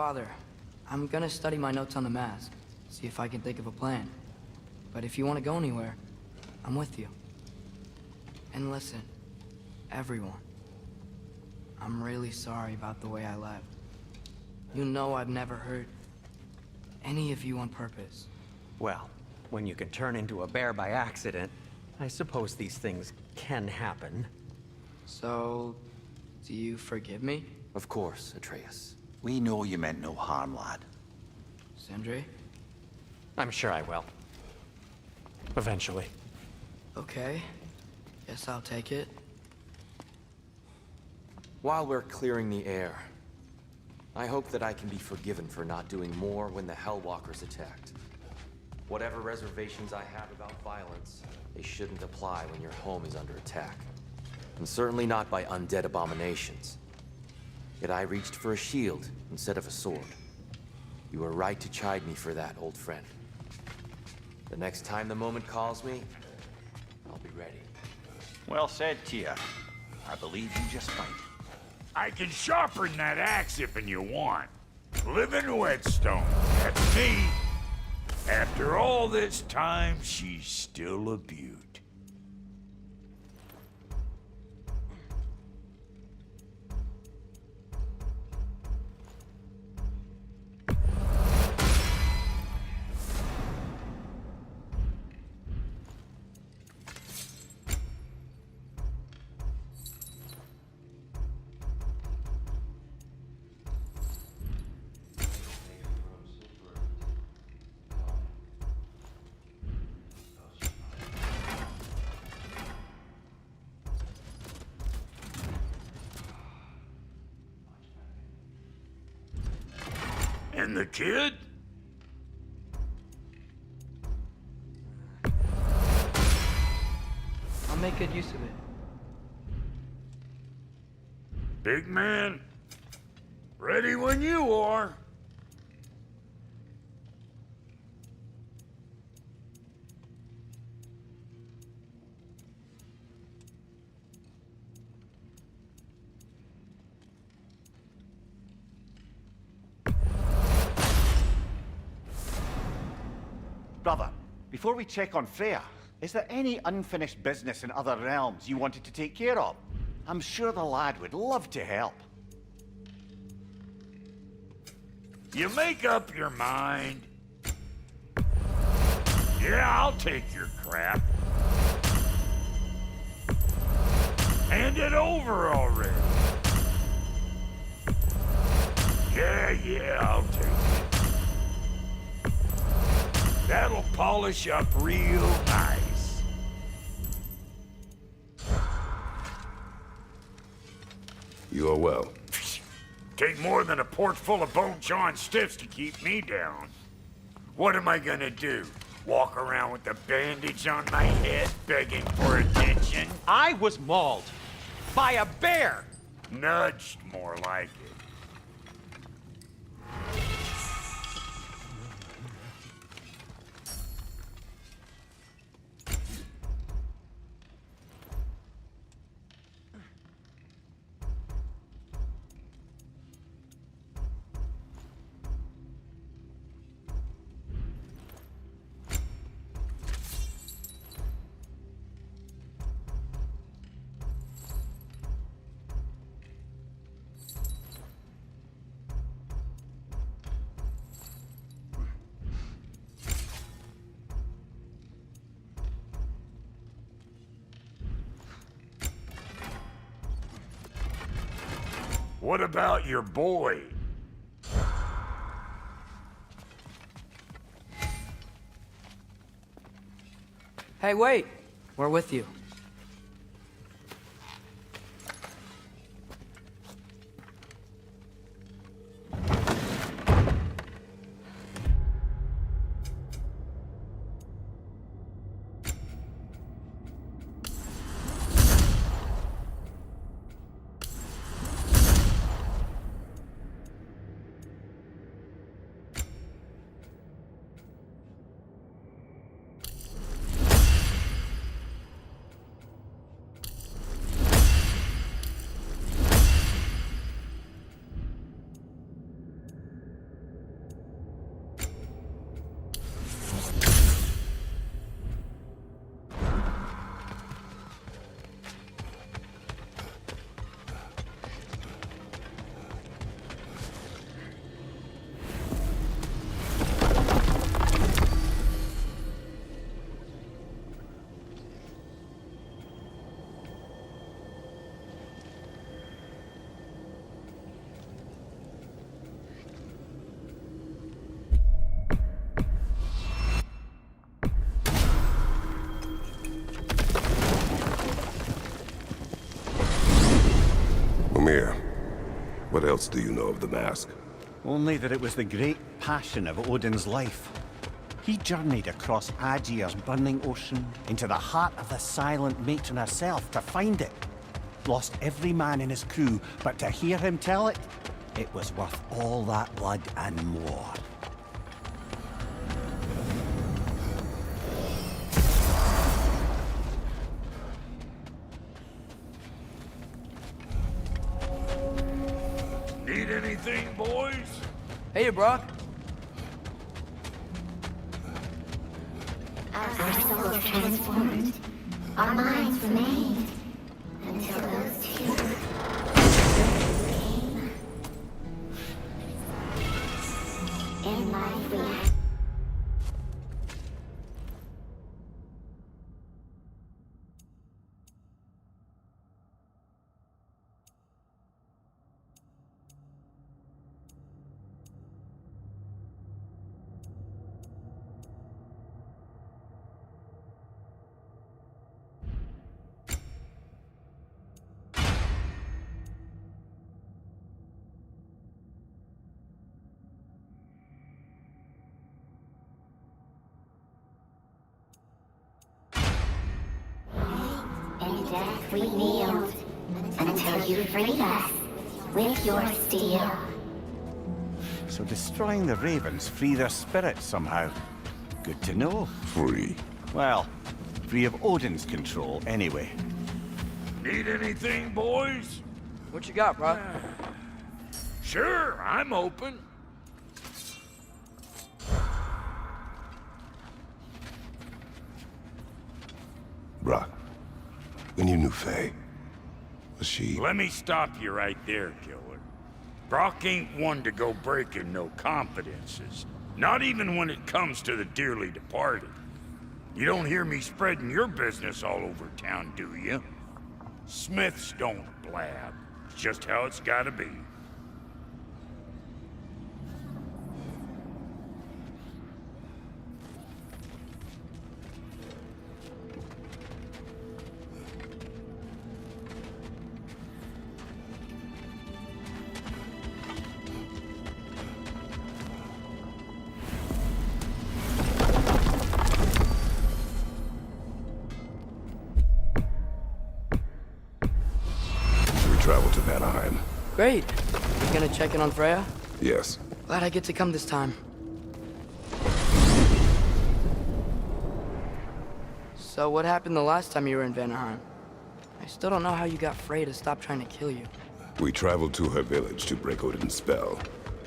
Father, I'm gonna study my notes on the mask, see if I can think of a plan. But if you want to go anywhere, I'm with you. And listen, everyone. I'm really sorry about the way I left. You know I've never hurt any of you on purpose. Well, when you can turn into a bear by accident, I suppose these things can happen. So, do you forgive me? Of course, Atreus. We know you meant no harm, lad. Sindri? I'm sure I will. Eventually. Okay. Guess I'll take it. While we're clearing the air, I hope that I can be forgiven for not doing more when the Hellwalkers attacked. Whatever reservations I have about violence, they shouldn't apply when your home is under attack. And certainly not by undead abominations. Yet I reached for a shield instead of a sword. You were right to chide me for that, old friend. The next time the moment calls me, I'll be ready. Well said, Tia. I believe you just might. I can sharpen that axe if you want. Living whetstone, that's me. After all this time, she's still a beaut. And the kid? I'll make good use of it. Big man, ready when you are. Brother, before we check on Freya, is there any unfinished business in other realms you wanted to take care of? I'm sure the lad would love to help. You make up your mind. Yeah, I'll take your crap. Hand it over already. Yeah, I'll take it. That'll polish up real nice. You are well. Take more than a port full of bone-chawing stiffs to keep me down. What am I gonna do? Walk around with a bandage on my head, begging for attention? I was mauled by a bear! Nudged, more like it. What about your boy? Hey, wait! We're with you. What else do you know of the mask? Only that it was the great passion of Odin's life. He journeyed across Aegir's burning ocean into the heart of the silent matron herself to find it. Lost every man in his crew, but to hear him tell it, it was worth all that blood and more. Need anything, boys? Hey, Brock. Our souls transformed, our minds remained, until those two came. In life we have in death we kneeled, until you freed us with your steel. So destroying the ravens free their spirits somehow. Good to know. Free. Well, free of Odin's control anyway. Need anything, boys? What you got, Brock? Sure, I'm open. Brock, when you knew Faye, was she... Let me stop you right there, killer. Brock ain't one to go breaking no confidences. Not even when it comes to the dearly departed. You don't hear me spreading your business all over town, do you? Smiths don't blab. It's just how it's gotta be. travel to Vanaheim? Great. You gonna check in on Freya? Yes. Glad I get to come this time. So what happened the last time you were in Vanaheim? I still don't know how you got Freya to stop trying to kill you. We traveled to her village to break Odin's spell.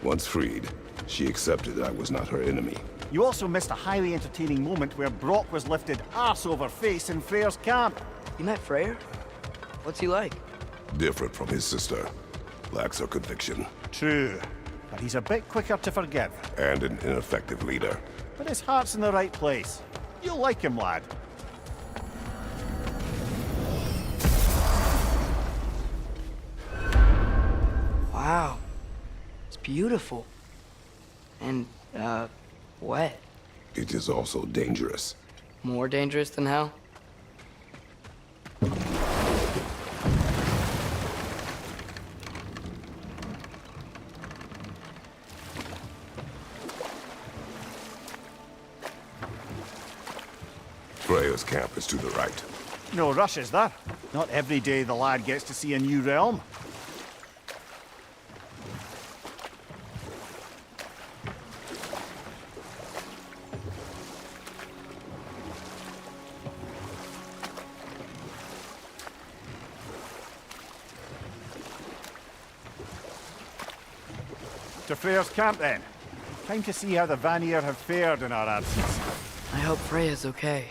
Once freed, she accepted that I was not her enemy. You also missed a highly entertaining moment where Brock was lifted arse over face in Freyr's camp. You met Freyr? What's he like? Different from his sister. Lacks her conviction. True, but he's a bit quicker to forgive. And an ineffective leader. But his heart's in the right place. You'll like him, lad. Wow. It's beautiful. And, wet. It is also dangerous. More dangerous than hell? Freya's camp is to the right. No rush, is there? Not every day the lad gets to see a new realm. To Freyr's camp, then. Time to see how the Vanir have fared in our absence. I hope Freya's okay.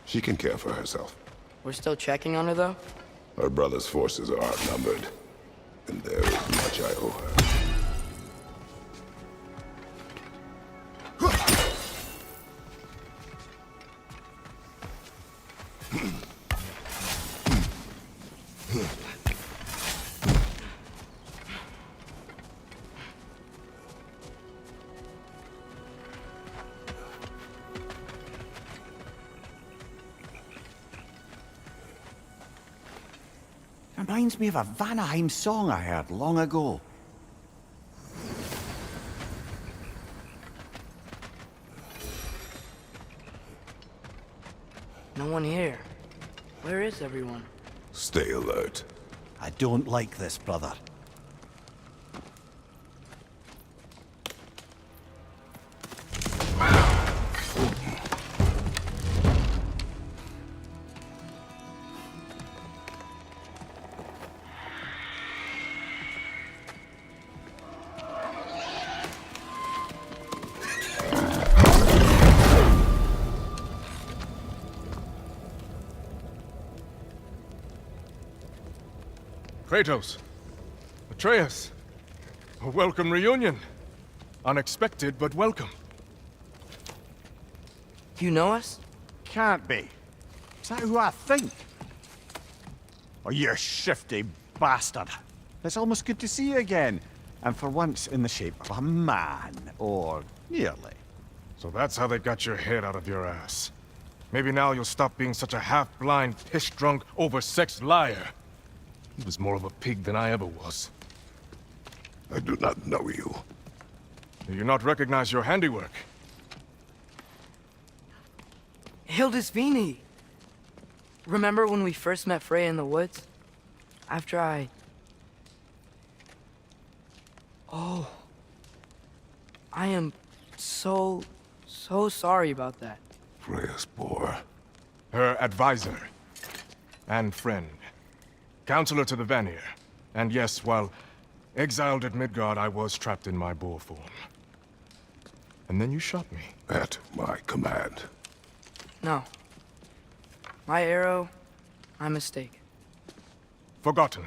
She can care for herself. We're still checking on her, though? Her brother's forces are outnumbered. And there is much I owe her. Reminds me of a Vanaheim song I heard long ago. one here. Where is everyone? Stay alert. I don't like this, brother. Kratos, Atreus, a welcome reunion. Unexpected, but welcome. You know us? Can't be. Is that who I think? Oh, you shifty bastard. It's almost good to see you again. And for once in the shape of a man, or nearly. So that's how they got your head out of your ass. Maybe now you'll stop being such a half-blind, piss-drunk, oversexed liar. He was more of a pig than I ever was. I do not know you. Do you not recognize your handiwork? Hildisvini! Remember when we first met Freya in the woods? After I... Oh. I am so sorry about that. Freya's boar. Her advisor. And friend. Counselor to the Vanir. And yes, while exiled at Midgard, I was trapped in my boar form. And then you shot me. At my command. No. My arrow, my mistake. Forgotten.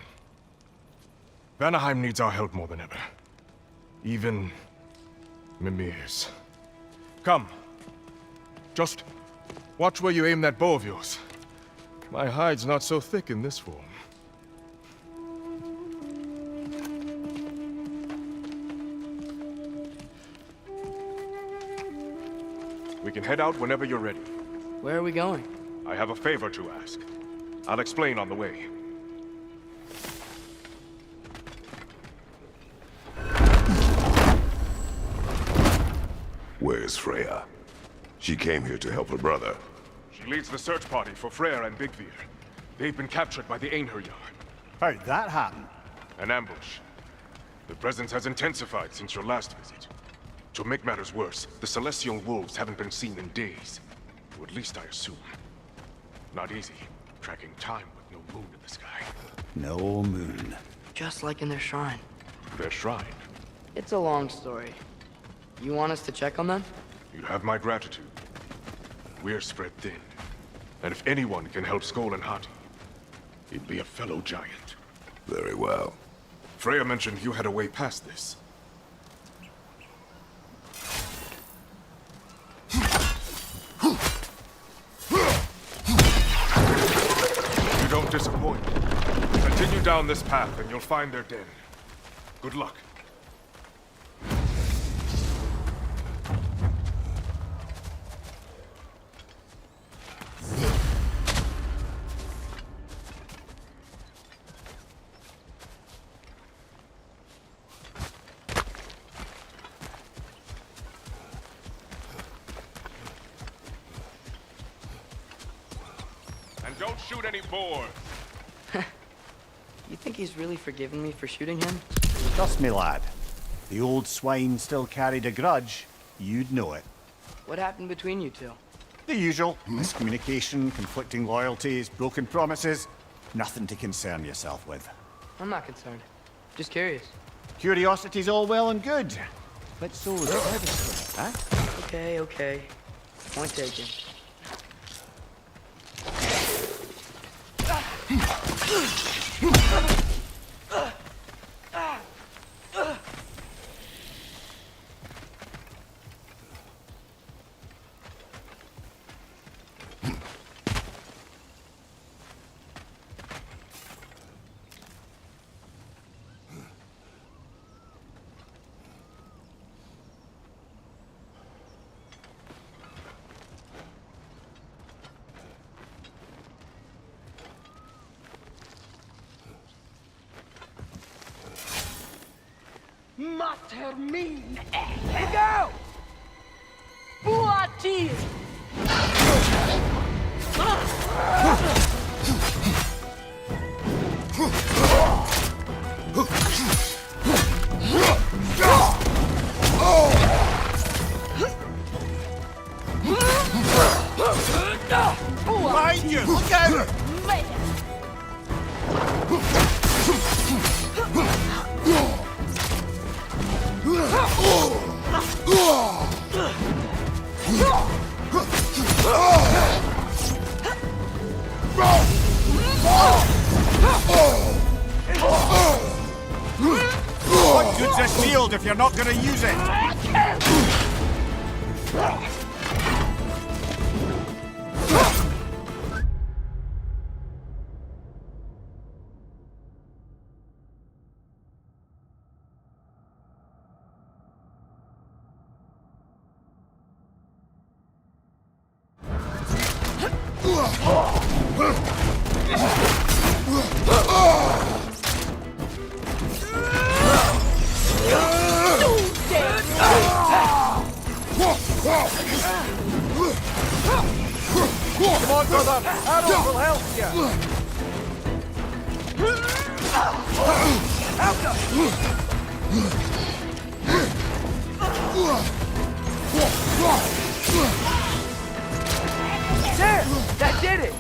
Vanaheim needs our help more than ever. Even Mimir's. Come. Just watch where you aim that bow of yours. My hide's not so thick in this form. We can head out whenever you're ready. Where are we going? I have a favor to ask. I'll explain on the way. Where's Freya? She came here to help her brother. She leads the search party for Freyr and Bigvir. They've been captured by the Einherjar. How'd that happen? An ambush. The presence has intensified since your last visit. To make matters worse, the Celestial Wolves haven't been seen in days. Or at least I assume. Not easy, tracking time with no moon in the sky. No moon. Just like in their shrine. Their shrine. It's a long story. You want us to check on them? You have my gratitude. We're spread thin. And if anyone can help Sköll and Hati, he'd be a fellow giant. Very well. Freya mentioned you had a way past this. You don't disappoint. Continue down this path and you'll find their den. Good luck. And don't shoot any boars. You think he's really forgiven me for shooting him? Trust me, lad. The old swine still carried a grudge. You'd know it. What happened between you two? The usual. Miscommunication, conflicting loyalties, broken promises. Nothing to concern yourself with. I'm not concerned. Just curious. Curiosity's all well and good. But so is privacy, huh? Okay. Point taken. Mater min! Go! Buati! What good's a shield if you're not gonna use it? Come on, brother! Arrows will help you! There! That did it!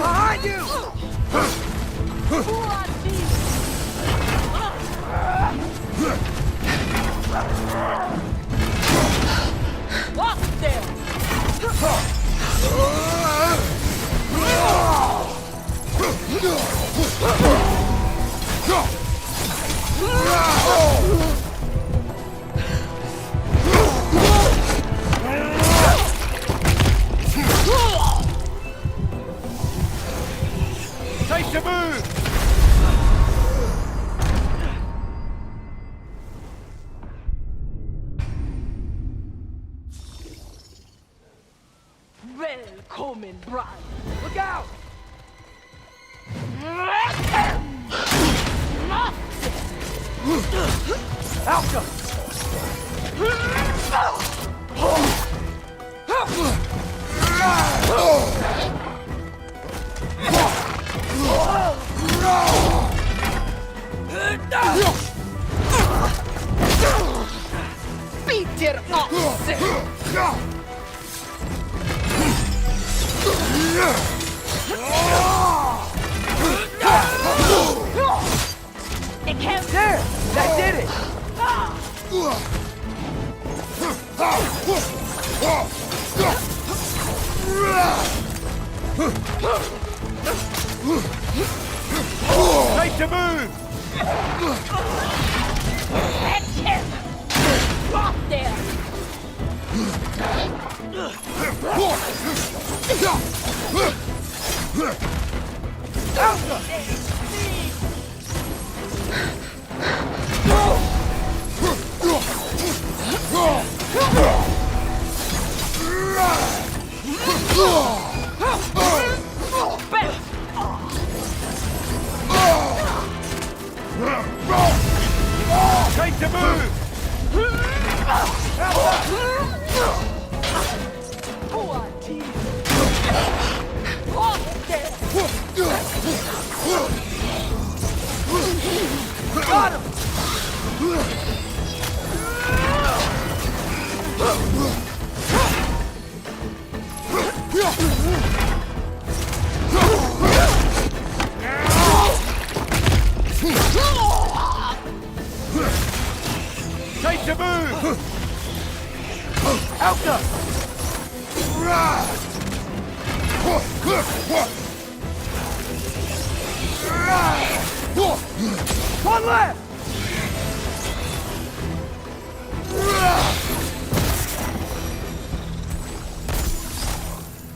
Behind you! Time to move! Välkommen, Brian. Look out! Alka! Peter Asse! It can't... There! That did it! Time to move! Catch him! Drop there! Time to move! Got him! One left!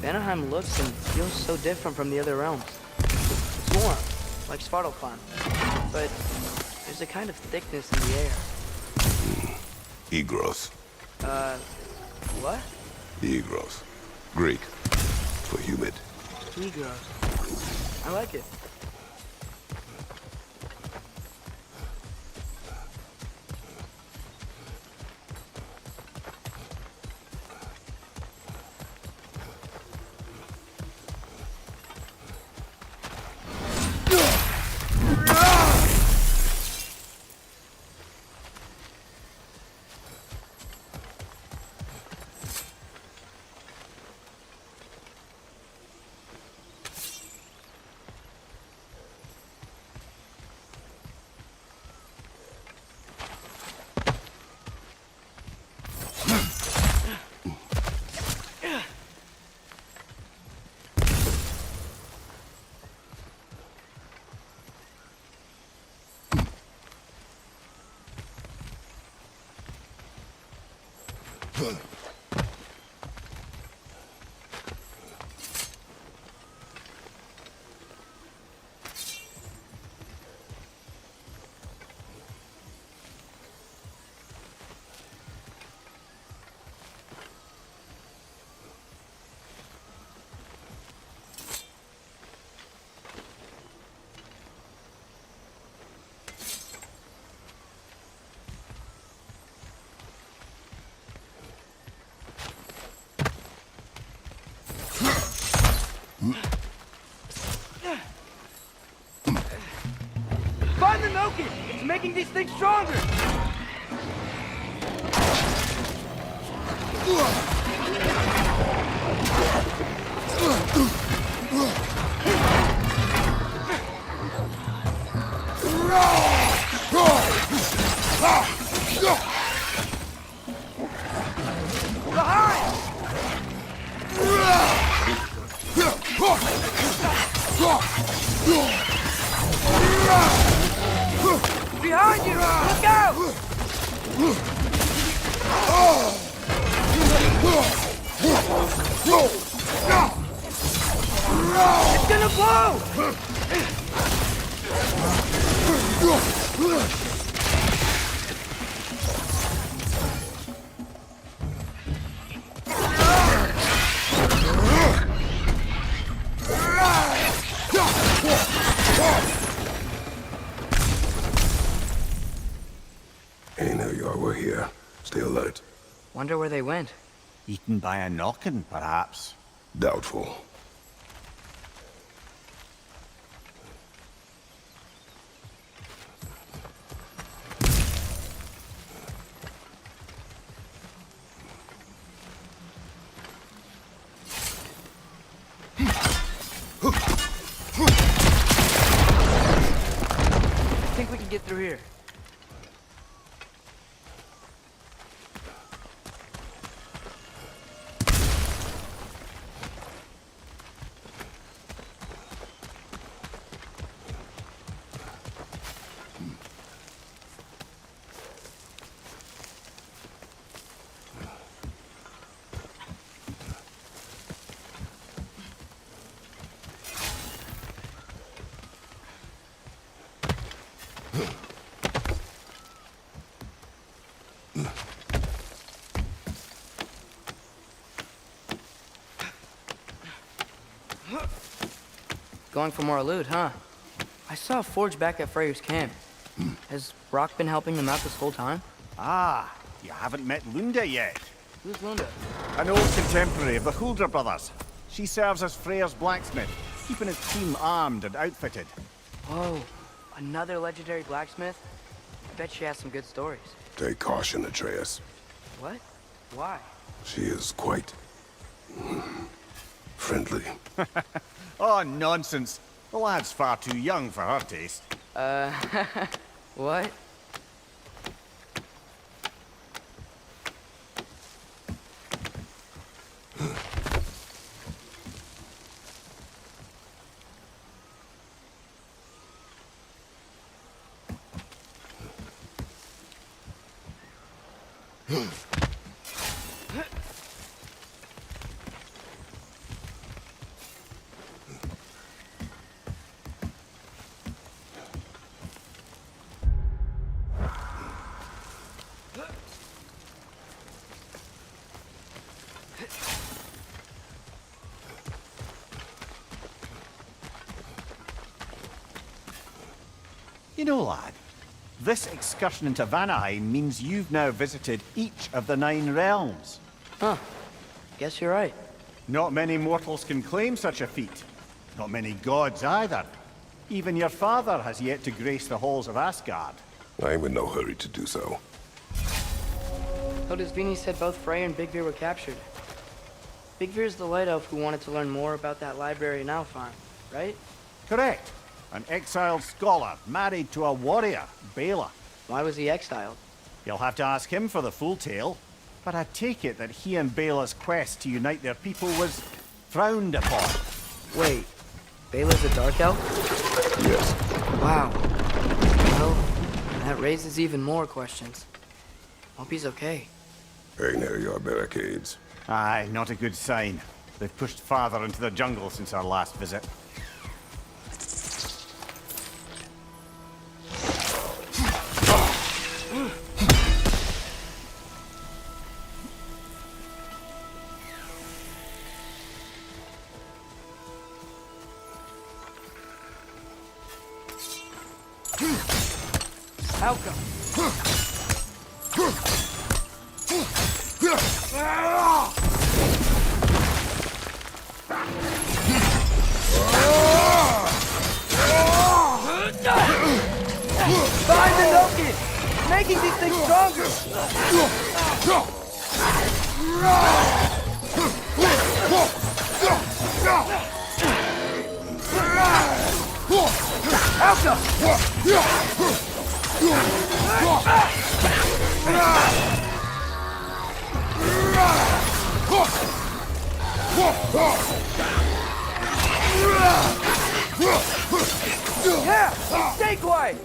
Vanaheim looks and feels so different from the other realms. It's warm, like Svartalfheim, but there's a kind of thickness in the air. Egros. What? Egros. Greek. For humid. Egros. I like it. Find the Noki! It's making these things stronger! Behind you! Look out! It's gonna blow! Ain't know you were here. Stay alert. Wonder where they went. Eaten by a knockin', perhaps. Doubtful. I think we can get through here. Going for more loot, huh? I saw a forge back at Freyr's camp. Has Rock been helping them out this whole time? Ah, you haven't met Lunda yet. Who's Lunda? An old contemporary of the Huldra brothers. She serves as Freyr's blacksmith, keeping his team armed and outfitted. Whoa, another legendary blacksmith? I bet she has some good stories. Take caution, Atreus. What? Why? She is quite... friendly. Oh, nonsense. The lad's far too young for her taste. What? You know, lad, this excursion into Vanaheim means you've now visited each of the 9 realms. Huh. Guess you're right. Not many mortals can claim such a feat. Not many gods either. Even your father has yet to grace the halls of Asgard. I'm in no hurry to do so. Hildisvini said both Frey and Big Veer were captured. Big Veer's the Light Elf who wanted to learn more about that library in Alfheim, right? Correct. An exiled scholar married to a warrior, Bela. Why was he exiled? You'll have to ask him for the full tale, but I take it that he and Bela's quest to unite their people was frowned upon. Wait, Bela's a Dark Elf? Yes. Wow. Well, that raises even more questions. Hope he's okay. Hey, near your barricades. Aye, not a good sign. They've pushed farther into the jungle since our last visit. How come? Find the Nokin! Making these things stronger! Yeah! Stay quiet!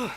I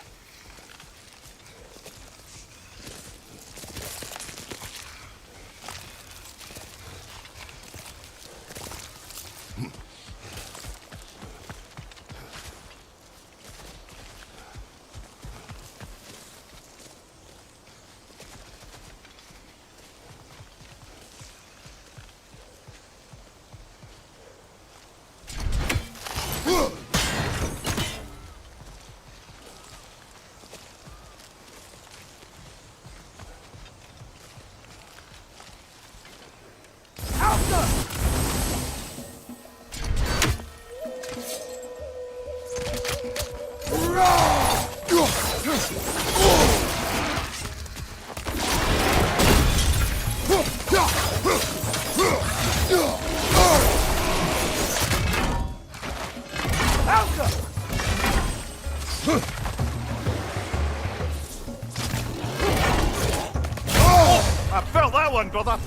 felt that one, brother!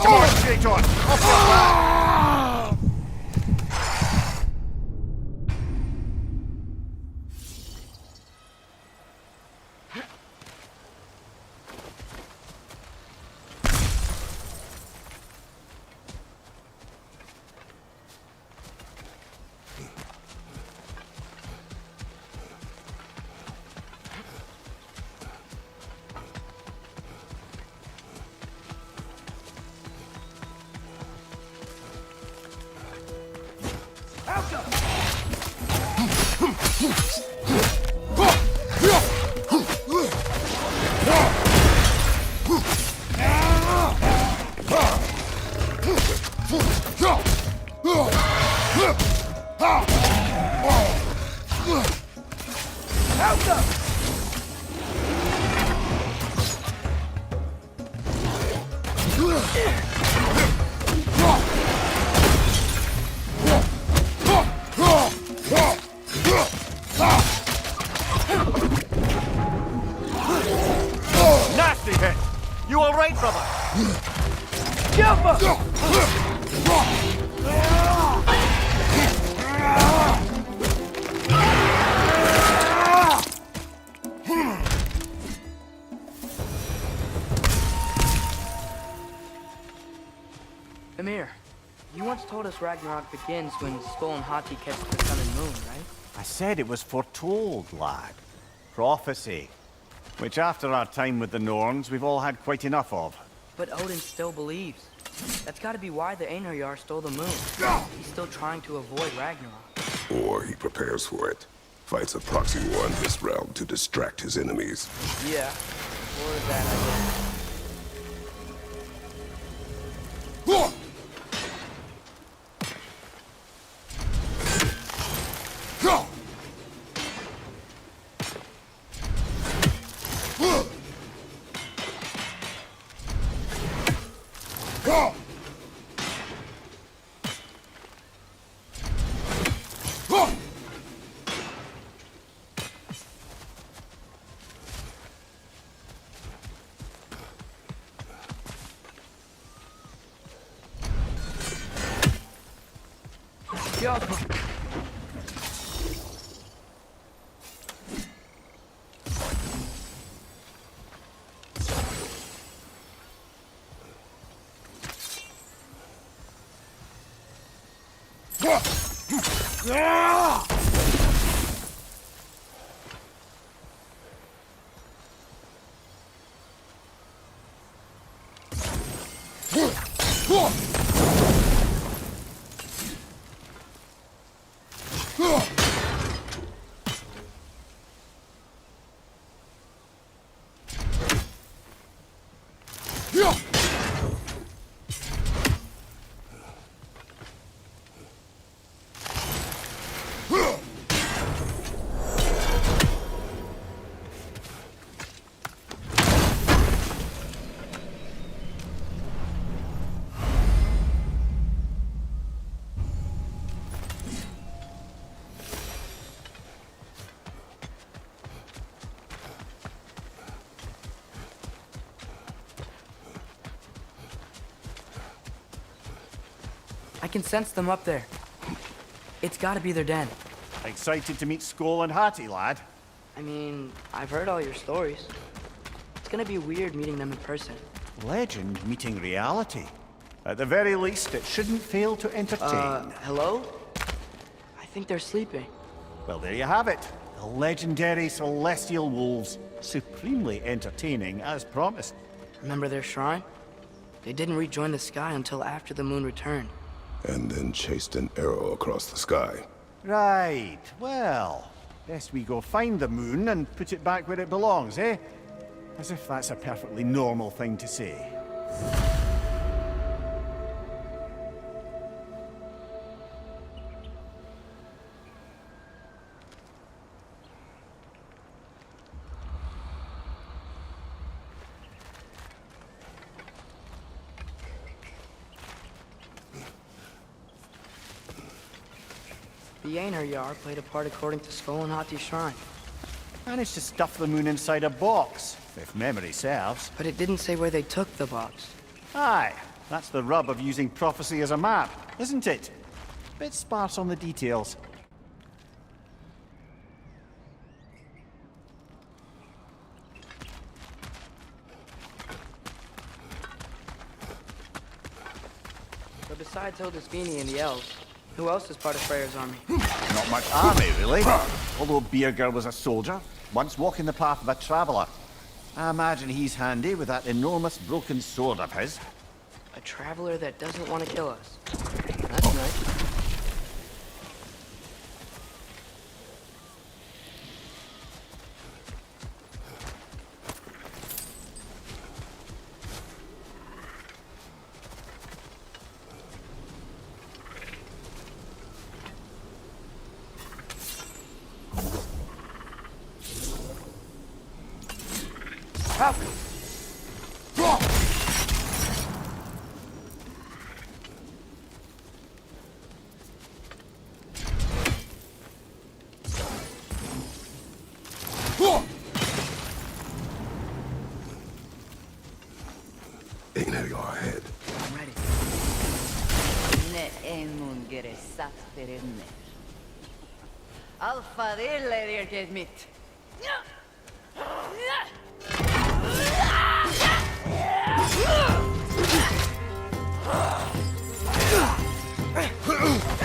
Come on, Kratos! Off your back! Nasty hit! You alright, brother? Ymir, you once told us Ragnarok begins when Sköll and Hati catch the sun and moon, right? I said it was foretold, lad. Prophecy. Which after our time with the Norns, we've all had quite enough of. But Odin still believes. That's gotta be why the Einherjar stole the moon. He's still trying to avoid Ragnarok. Or he prepares for it. Fights a proxy war in this realm to distract his enemies. Yeah, or that I guess. I can sense them up there. It's gotta be their den. Excited to meet Sköll and Hati, lad? I mean, I've heard all your stories. It's gonna be weird meeting them in person. Legend meeting reality. At the very least, it shouldn't fail to entertain. Hello? I think they're sleeping. Well, there you have it. The legendary celestial wolves. Supremely entertaining, as promised. Remember their shrine? They didn't rejoin the sky until after the moon returned. And then chased an arrow across the sky. Right, well, best we go find the moon and put it back where it belongs, eh? As if that's a perfectly normal thing to say. The Einherjar played a part according to Sköll and Hati's shrine. Managed to stuff the moon inside a box, if memory serves. But it didn't say where they took the box. Aye, that's the rub of using prophecy as a map, isn't it? Bit sparse on the details. So besides Hildisvini and the elves, who else is part of Freyr's army? Not much army, really. Although Birger was a soldier, once walking the path of a traveller. I imagine he's handy with that enormous broken sword of his. A traveler that doesn't want to kill us. That's nice. Falcon! Einherjar ahead. I'm ready. Ne emun gere satterenne. Alfa dille dirket mitt.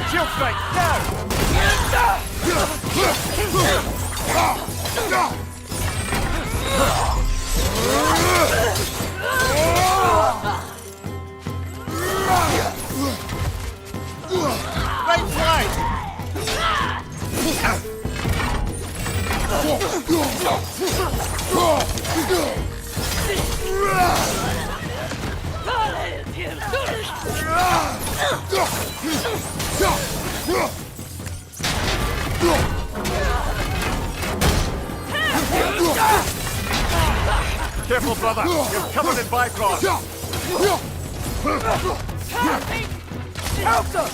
Shield strike, down! Right side! Careful, brother! You're covered in Bifrost! Help us!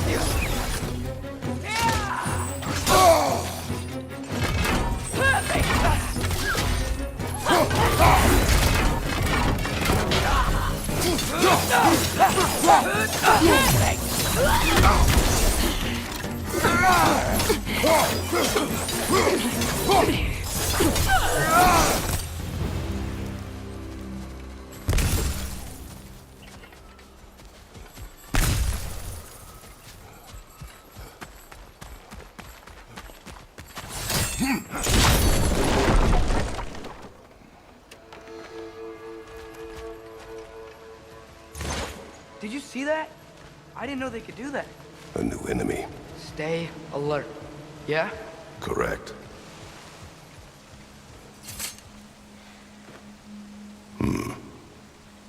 Did you see that? I didn't know they could do that. A new enemy. Stay alert. Yeah? Correct.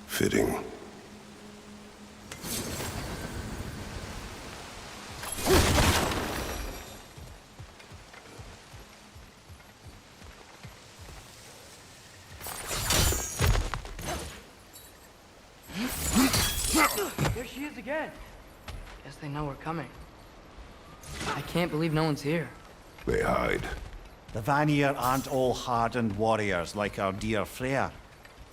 Fitting. There she is again. Guess they know we're coming. I can't believe no one's here. They hide. The Vanir aren't all hardened warriors like our dear Freyr.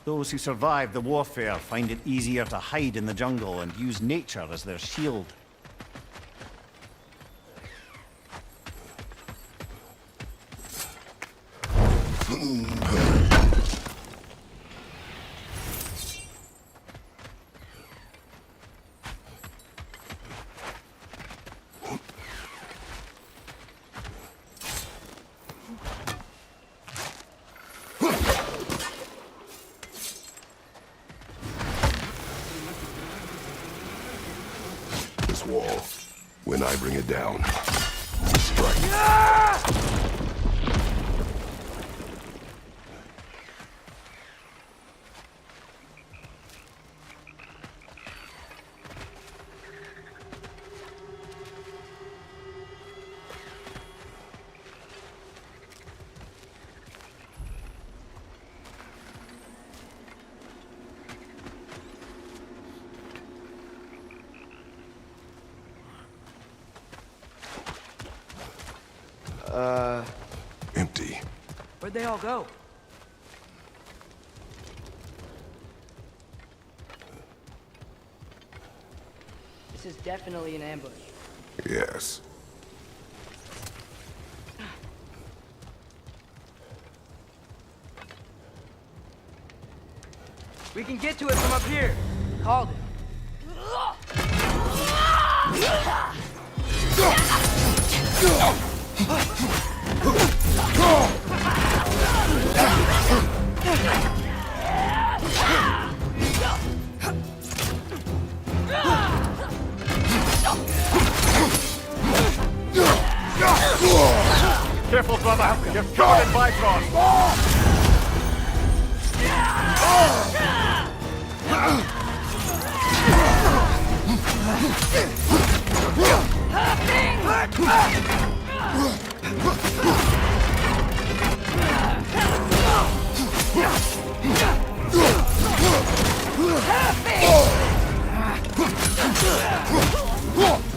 Those who survive the warfare find it easier to hide in the jungle and use nature as their shield. this wall. When I bring it down, strike. Empty. Where'd they all go? This is definitely an ambush. Yes. We can get to it from up here. Called it. Careful, brother. You're covered in Bifrost.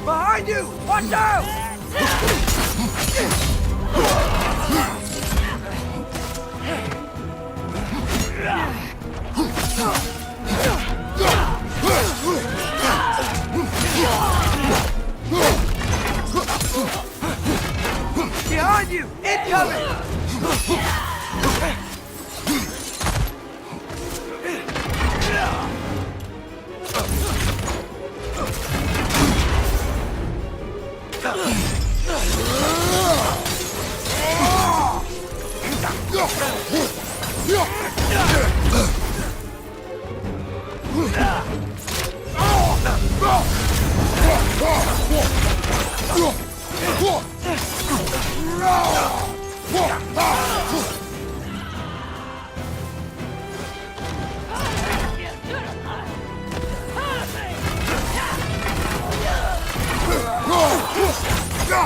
Behind you! Watch out! Behind you! Incoming!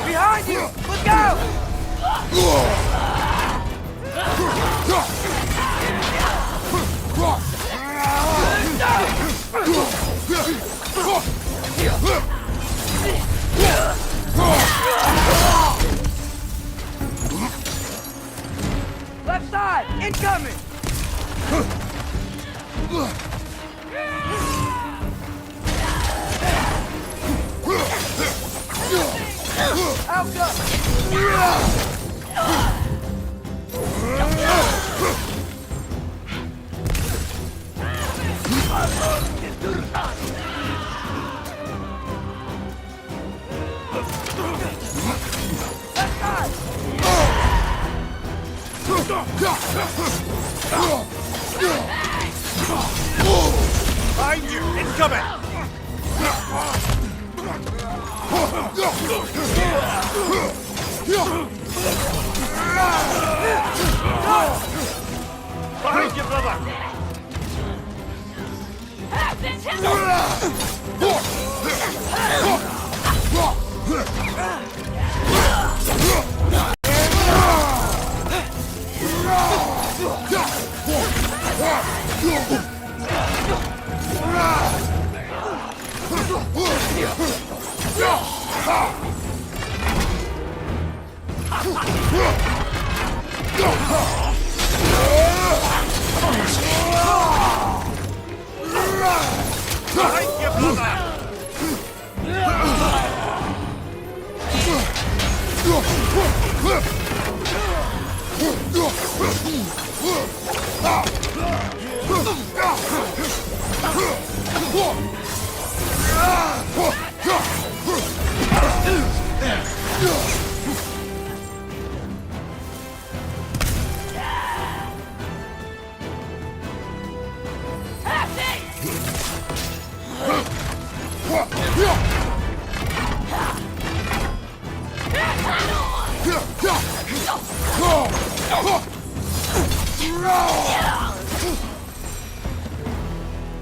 Behind you! Look out! Left side! Incoming! Out go! Behind you! Incoming! Behind you, brother! Behind you, brother!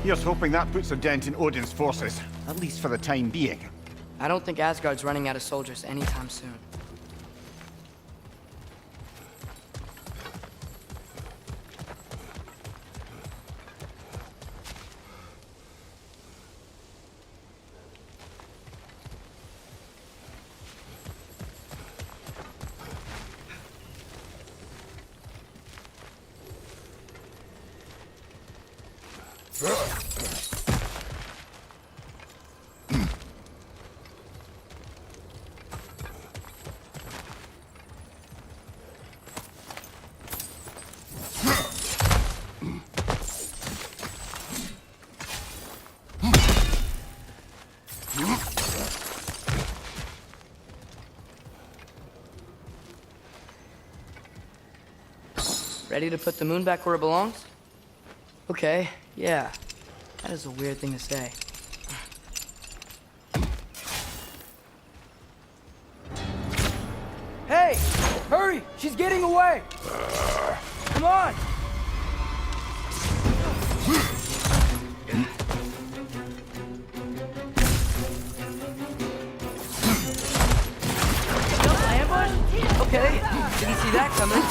Here's hoping that puts a dent in Odin's forces, at least for the time being. I don't think Asgard's running out of soldiers anytime soon. Ready to put the moon back where it belongs? Okay, yeah. That is a weird thing to say. Hey! Hurry! She's getting away! Come on! Ambush? Okay, didn't see that coming.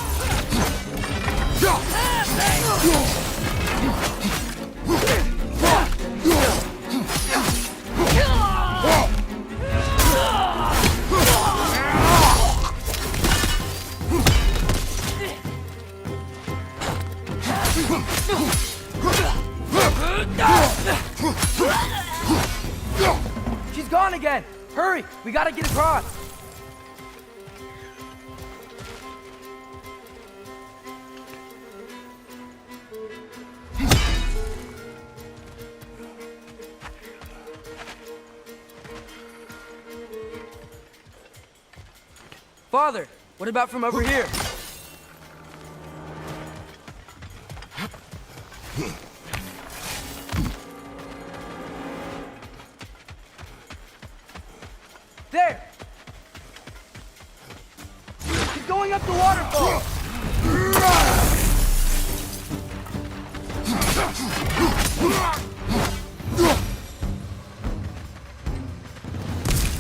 She's gone again! Hurry! We gotta get across! Father, what about from over here? There! He's going up the waterfall!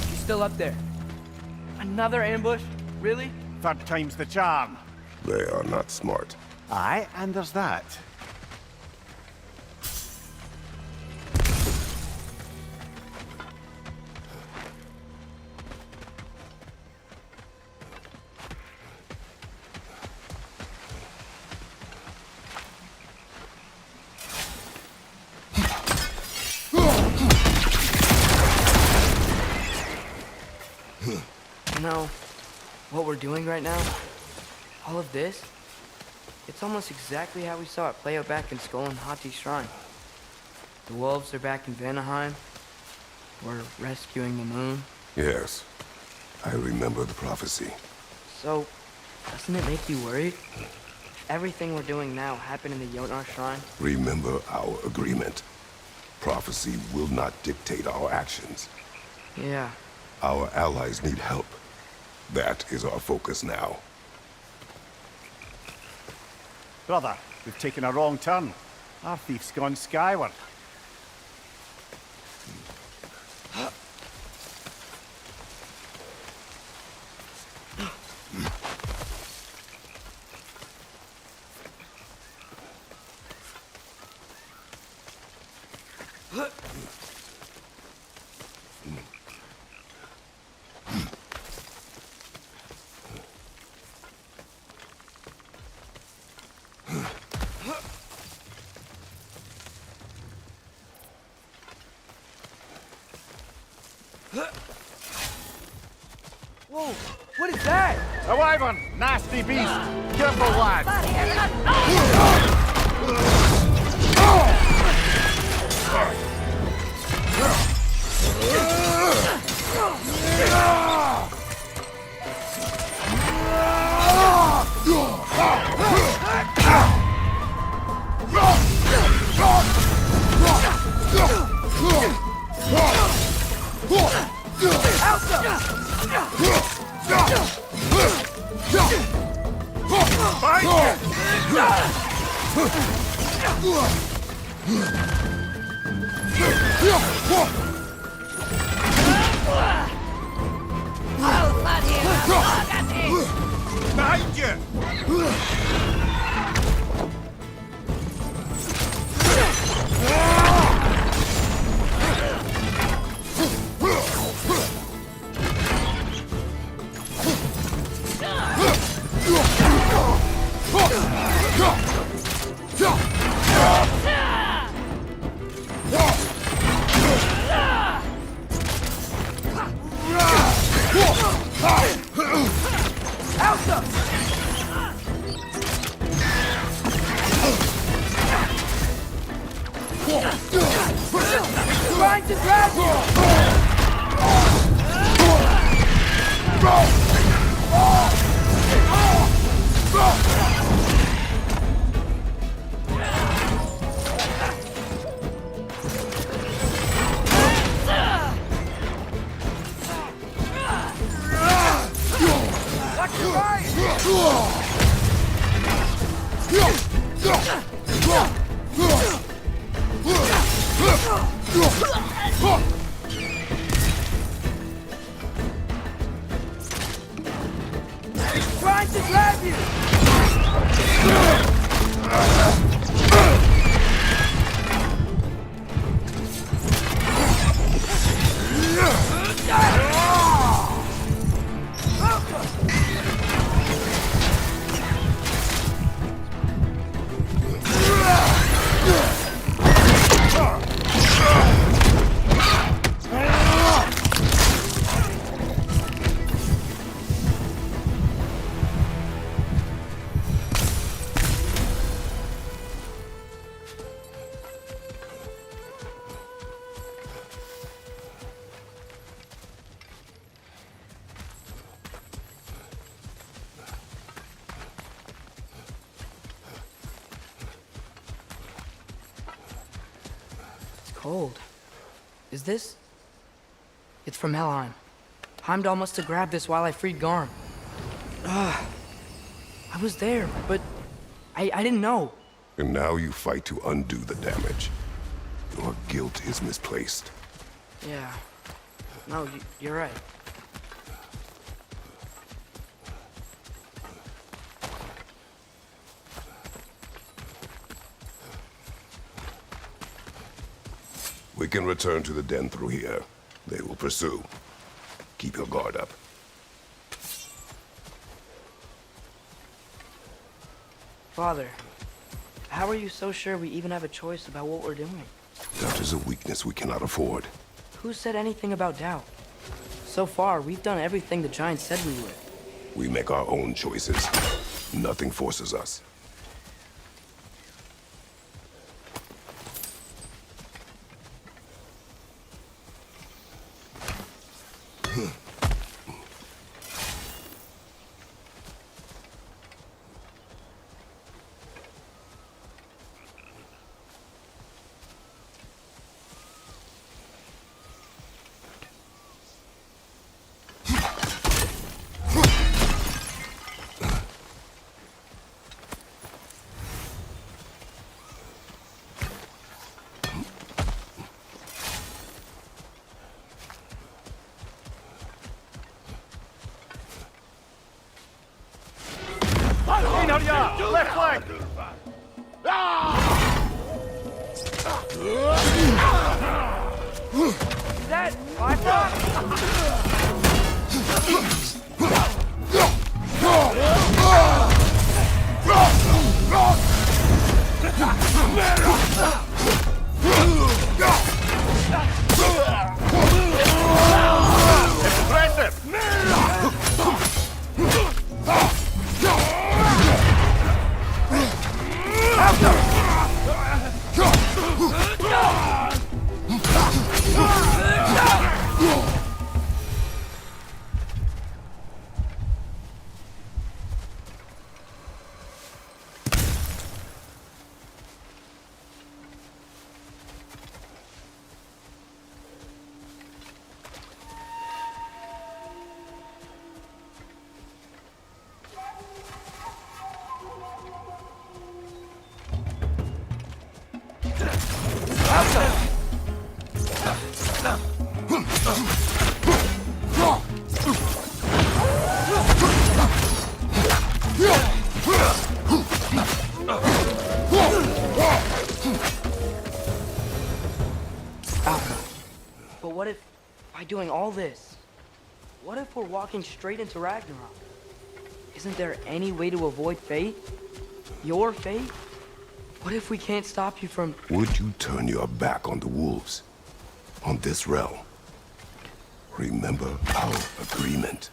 He's still up there. Another ambush? Really? Third time's the charm. They are not smart. Aye, and there's that. You know, what we're doing right now, all of this, it's almost exactly how we saw it play out back in Sköll and Hati Shrine. The wolves are back in Vanaheim. We're rescuing the moon. Yes, I remember the prophecy. So, doesn't it make you worried? Everything we're doing now happened in the Jotnar Shrine. Remember our agreement. Prophecy will not dictate our actions. Yeah. Our allies need help. That is our focus now. Brother, we've taken a wrong turn. Our thief's gone skyward. Whoa, what is that? A wyvern! Nasty beast! Careful, lad! Behind you! Trying to grab you! Watch your right! Trying to grab you! Cold. Is this? It's from Helheim. Heimdall must have grabbed this while I freed Garm. I was there, but I didn't know. And now you fight to undo the damage. Your guilt is misplaced. Yeah. No, you're right. We can return to the den through here. They will pursue. Keep your guard up. Father, how are you so sure we even have a choice about what we're doing? Doubt is a weakness we cannot afford. Who said anything about doubt? So far, we've done everything the Giants said we would. We make our own choices. Nothing forces us. Left flank! Is that Bifrost? But what if, by doing all this, what if we're walking straight into Ragnarok? Isn't there any way to avoid fate? Your fate? What if we can't stop you from... Would you turn your back on the wolves? On this realm? Remember our agreement.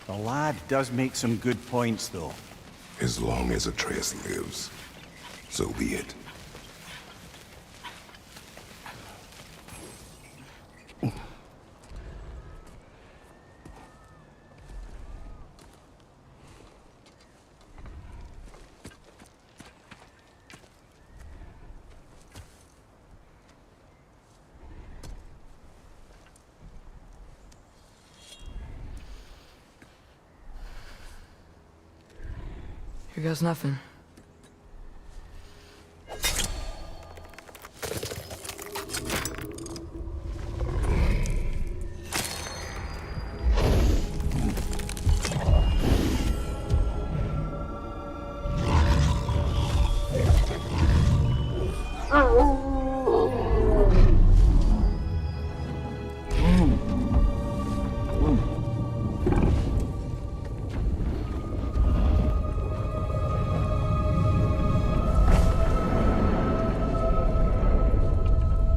The lad does make some good points, though. As long as Atreus lives, so be it. Here goes nothing.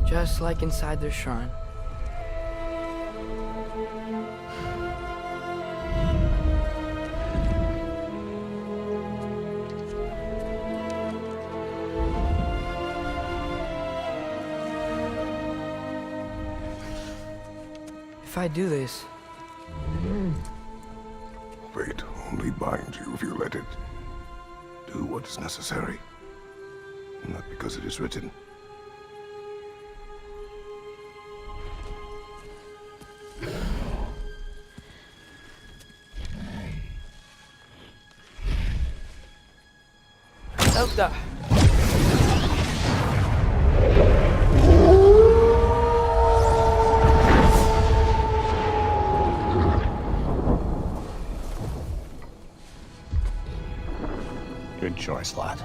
Just like inside their shrine. If I do this... Fate only binds you if you let it. Do what is necessary. Not because it is written. Elda. Good choice, lad.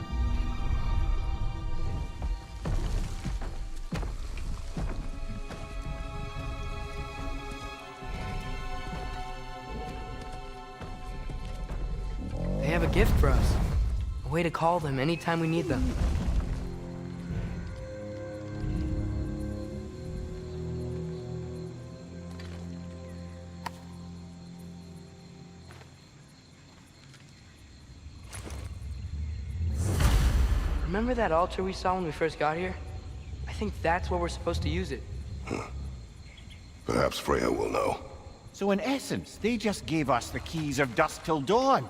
They have a gift for us. A way to call them anytime we need them. Remember that altar we saw when we first got here? I think that's where we're supposed to use it. Perhaps Freya will know. So in essence, they just gave us the keys of dusk till dawn.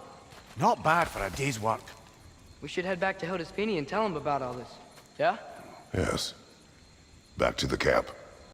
Not bad for a day's work. We should head back to Hildisvini and tell him about all this. Yeah? Yes. Back to the camp.